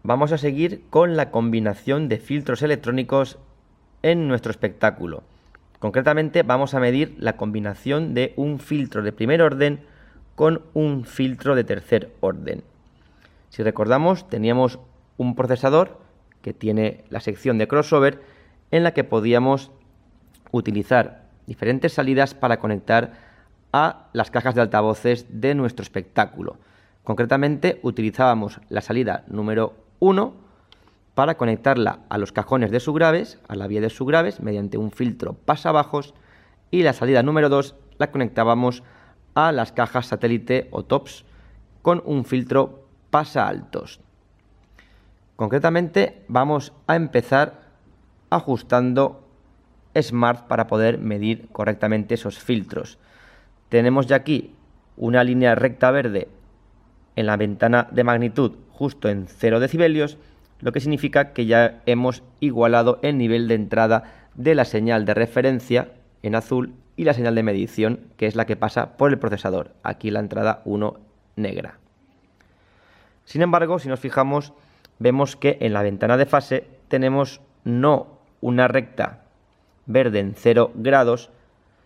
vamos a seguir con la combinación de filtros electrónicos en nuestro espectáculo. Concretamente vamos a medir la combinación de un filtro de primer orden con un filtro de tercer orden. Si recordamos, teníamos un procesador que tiene la sección de crossover en la que podíamos utilizar diferentes salidas para conectar a las cajas de altavoces de nuestro espectáculo. Concretamente utilizábamos la salida número 1 para conectarla a los cajones de subgraves, a la vía de subgraves, mediante un filtro pasabajos, y la salida número 2 la conectábamos a las cajas satélite o tops con un filtro pasaaltos. Concretamente vamos a empezar ajustando Smart para poder medir correctamente esos filtros. Tenemos ya aquí una línea recta verde en la ventana de magnitud justo en 0 decibelios, lo que significa que ya hemos igualado el nivel de entrada de la señal de referencia en azul y la señal de medición, que es la que pasa por el procesador. Aquí la entrada 1 negra. Sin embargo, si nos fijamos, vemos que en la ventana de fase tenemos no una recta verde en 0 grados,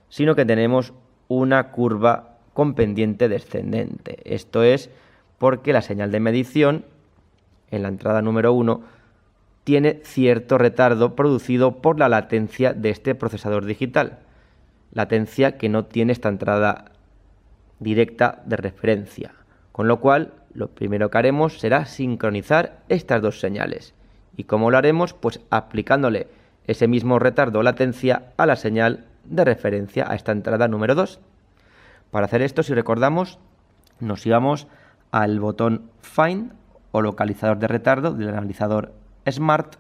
sino que tenemos una curva con pendiente descendente. Esto es porque la señal de medición en la entrada número 1 tiene cierto retardo producido por la latencia de este procesador digital. Latencia que no tiene esta entrada directa de referencia. Con lo cual, lo primero que haremos será sincronizar estas dos señales. ¿Y cómo lo haremos? Pues aplicándole ese mismo retardo o latencia a la señal de referencia, a esta entrada número 2. Para hacer esto, si recordamos, nos íbamos al botón Find o localizador de retardo del analizador Smart,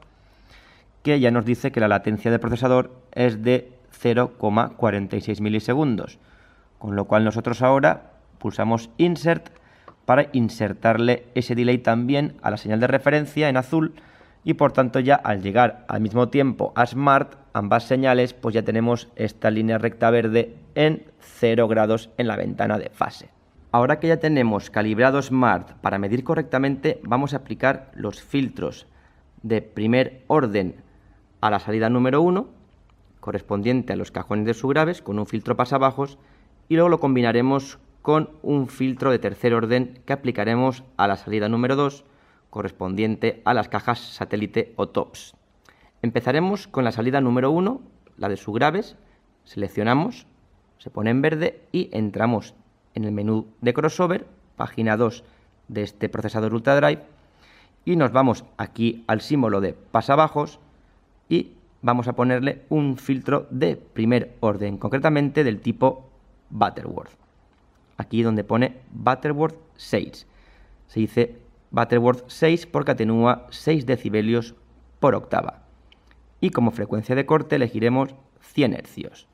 que ya nos dice que la latencia del procesador es de 0,46 milisegundos, con lo cual nosotros ahora pulsamos Insert para insertarle ese delay también a la señal de referencia en azul, y por tanto ya al llegar al mismo tiempo a Smart, ambas señales, pues ya tenemos esta línea recta verde en 0 grados en la ventana de fase. Ahora que ya tenemos calibrado Smart para medir correctamente, vamos a aplicar los filtros de primer orden a la salida número 1, correspondiente a los cajones de subgraves, con un filtro pasabajos, y luego lo combinaremos con un filtro de tercer orden que aplicaremos a la salida número 2, correspondiente a las cajas satélite o tops. Empezaremos con la salida número 1, la de subgraves, seleccionamos, se pone en verde y entramos en el menú de crossover, página 2 de este procesador UltraDrive, y nos vamos aquí al símbolo de pasabajos y vamos a ponerle un filtro de primer orden, concretamente del tipo Butterworth. Aquí donde pone Butterworth 6. Se dice Butterworth 6 porque atenúa 6 decibelios por octava. Y como frecuencia de corte elegiremos 100 Hz.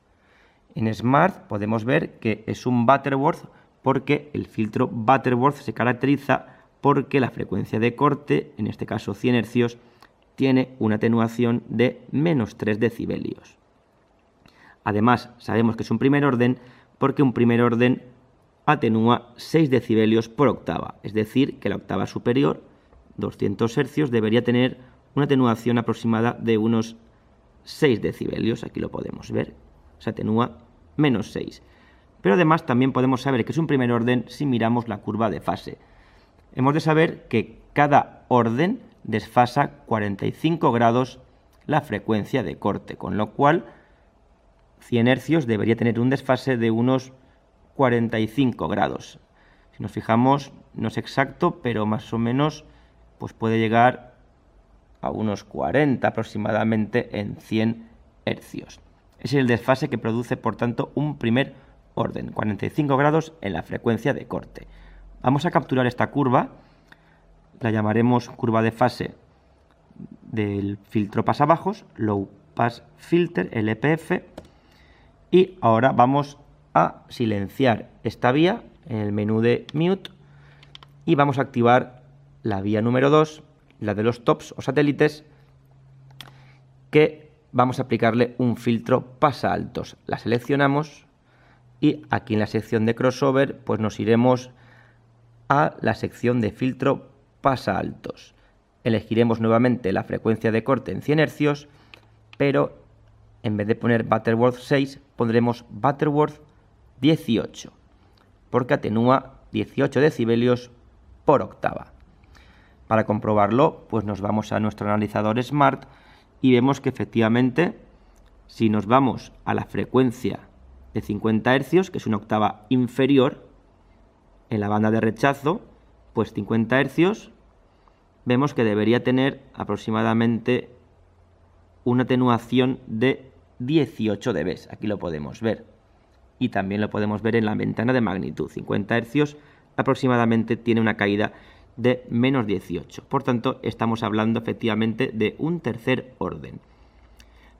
En Smart podemos ver que es un Butterworth porque el filtro Butterworth se caracteriza porque la frecuencia de corte, en este caso 100 Hz, tiene una atenuación de menos 3 decibelios. Además, sabemos que es un primer orden porque un primer orden atenúa 6 decibelios por octava, es decir, que la octava superior, 200 Hz, debería tener una atenuación aproximada de unos 6 decibelios, aquí lo podemos ver, se atenúa menos 6. Pero además también podemos saber que es un primer orden si miramos la curva de fase. Hemos de saber que cada orden desfasa 45 grados la frecuencia de corte, con lo cual 100 Hz debería tener un desfase de unos 45 grados. Si nos fijamos, no es exacto, pero más o menos pues puede llegar a unos 40 aproximadamente en 100 Hz. Ese es el desfase que produce, por tanto, un primer orden, 45 grados en la frecuencia de corte. Vamos a capturar esta curva, la llamaremos curva de fase del filtro pasabajos, Low Pass Filter, LPF, y ahora vamos a silenciar esta vía en el menú de Mute y vamos a activar la vía número 2, la de los tops o satélites, que vamos a aplicarle un filtro pasaaltos. La seleccionamos y aquí en la sección de crossover pues nos iremos a la sección de filtro pasaaltos. elegiremos nuevamente la frecuencia de corte en 100 Hz, pero en vez de poner Butterworth 6, pondremos Butterworth 18, porque atenúa 18 decibelios por octava. Para comprobarlo, pues nos vamos a nuestro analizador Smart y vemos que efectivamente, si nos vamos a la frecuencia de 50 Hz, que es una octava inferior, en la banda de rechazo, pues 50 Hz, vemos que debería tener aproximadamente una atenuación de 18 dB. Aquí lo podemos ver. Y también lo podemos ver en la ventana de magnitud. 50 Hz aproximadamente tiene una caída de menos 18. Por tanto, estamos hablando efectivamente de un tercer orden.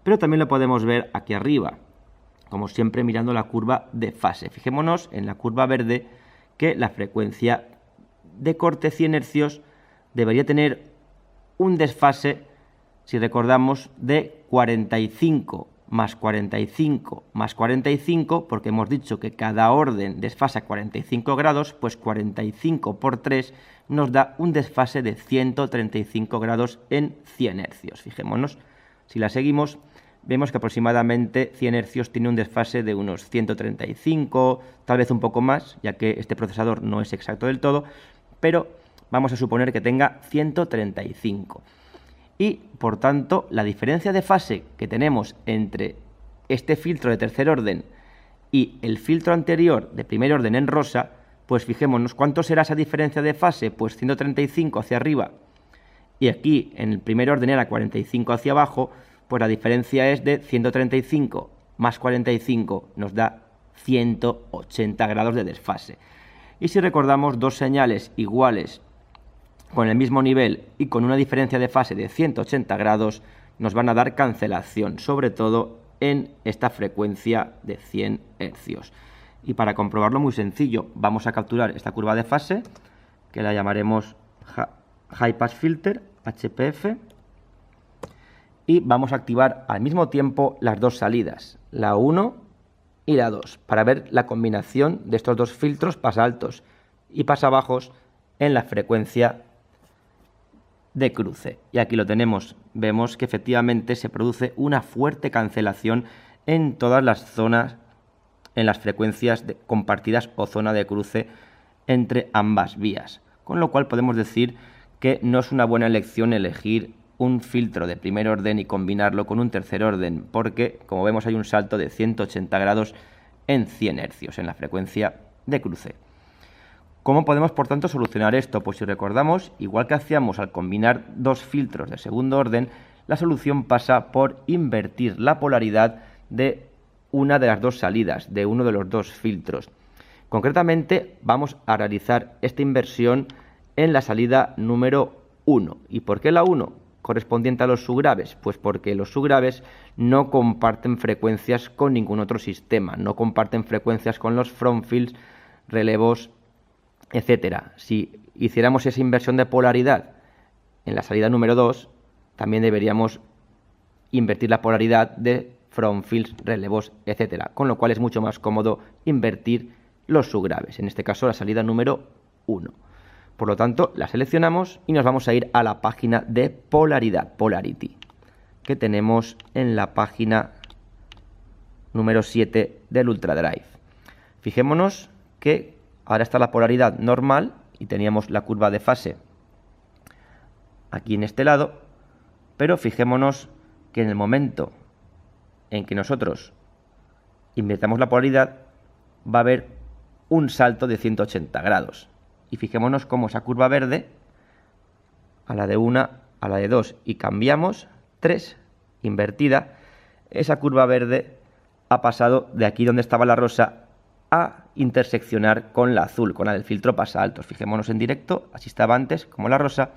Pero también lo podemos ver aquí arriba, como siempre mirando la curva de fase. Fijémonos en la curva verde que la frecuencia de corte 100 Hz debería tener un desfase, si recordamos, de 45 más 45 más 45, porque hemos dicho que cada orden desfasa 45 grados, pues 45 por 3 nos da un desfase de 135 grados en 100 Hz. Fijémonos, si la seguimos, vemos que aproximadamente 100 Hz tiene un desfase de unos 135, tal vez un poco más, ya que este procesador no es exacto del todo, pero vamos a suponer que tenga 135. Y, por tanto, la diferencia de fase que tenemos entre este filtro de tercer orden y el filtro anterior de primer orden en rosa, pues fijémonos, ¿cuánto será esa diferencia de fase? Pues 135 hacia arriba, y aquí en el primer orden era 45 hacia abajo, pues la diferencia es de 135 más 45 nos da 180 grados de desfase. Y si recordamos, dos señales iguales con el mismo nivel y con una diferencia de fase de 180 grados nos van a dar cancelación, sobre todo en esta frecuencia de 100 Hz. Y para comprobarlo, muy sencillo, vamos a capturar esta curva de fase, que la llamaremos High Pass Filter, HPF, y vamos a activar al mismo tiempo las dos salidas, la 1 y la 2, para ver la combinación de estos dos filtros pasaltos y pasabajos en la frecuencia de cruce. Y aquí lo tenemos, vemos que efectivamente se produce una fuerte cancelación en todas las zonas, en las frecuencias compartidas o zona de cruce entre ambas vías, con lo cual podemos decir que no es una buena elección elegir un filtro de primer orden y combinarlo con un tercer orden, porque como vemos hay un salto de 180 grados en 100 Hz en la frecuencia de cruce. ¿Cómo podemos, por tanto, solucionar esto? Pues si recordamos, igual que hacíamos al combinar dos filtros de segundo orden, la solución pasa por invertir la polaridad de una de las dos salidas, de uno de los dos filtros. Concretamente, vamos a realizar esta inversión en la salida número 1. ¿Y por qué la 1? Correspondiente a los subgraves, pues porque los subgraves no comparten frecuencias con ningún otro sistema, no comparten frecuencias con los front fills, relevos, etcétera. Si hiciéramos esa inversión de polaridad en la salida número 2, también deberíamos invertir la polaridad de front fills, relevos, etcétera, con lo cual es mucho más cómodo invertir los subgraves, en este caso la salida número 1. Por lo tanto, la seleccionamos y nos vamos a ir a la página de polaridad, Polarity, que tenemos en la página número 7 del UltraDrive. Fijémonos que ahora está la polaridad normal y teníamos la curva de fase aquí en este lado, pero fijémonos que en el momento en que nosotros invirtamos la polaridad va a haber un salto de 180 grados. Y fijémonos cómo esa curva verde, a la de 1, a la de 2 y cambiamos 3, invertida, esa curva verde ha pasado de aquí donde estaba la rosa a interseccionar con la azul, con la del filtro pasaltos. Fijémonos en directo, así estaba antes, como la rosa,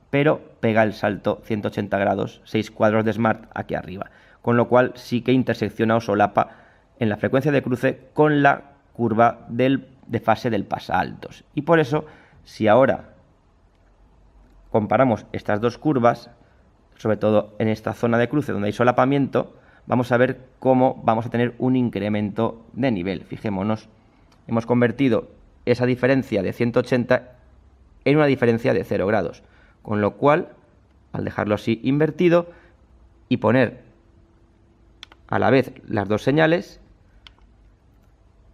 pero pega el salto 180 grados, 6 cuadros de Smart aquí arriba. Con lo cual sí que intersecciona o solapa en la frecuencia de cruce con la curva de fase del pasaltos. Y por eso, si ahora comparamos estas dos curvas, sobre todo en esta zona de cruce donde hay solapamiento, vamos a ver cómo vamos a tener un incremento de nivel. Fijémonos, hemos convertido esa diferencia de 180 en una diferencia de 0 grados, Con lo cual, al dejarlo así invertido y poner a la vez las dos señales,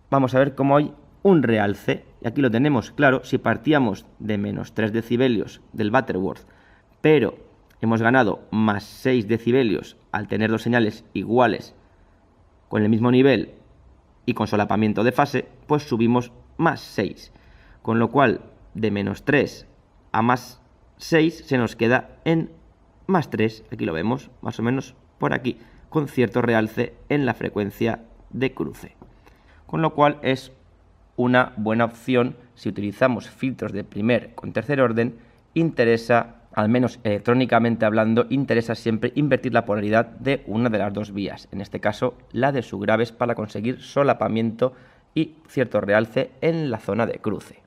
vamos a ver cómo hay un realce. Y aquí lo tenemos claro. Si partíamos de menos 3 decibelios del Butterworth, pero hemos ganado más 6 decibelios al tener dos señales iguales con el mismo nivel y con solapamiento de fase, pues subimos más 6. Con lo cual, de menos 3 a más 6 se nos queda en más 3. Aquí lo vemos, más o menos por aquí, con cierto realce en la frecuencia de cruce. Con lo cual es una buena opción si utilizamos filtros de primer con tercer orden. Interesa, al menos electrónicamente hablando, interesa siempre invertir la polaridad de una de las dos vías, en este caso la de subgraves, para conseguir solapamiento y cierto realce en la zona de cruce.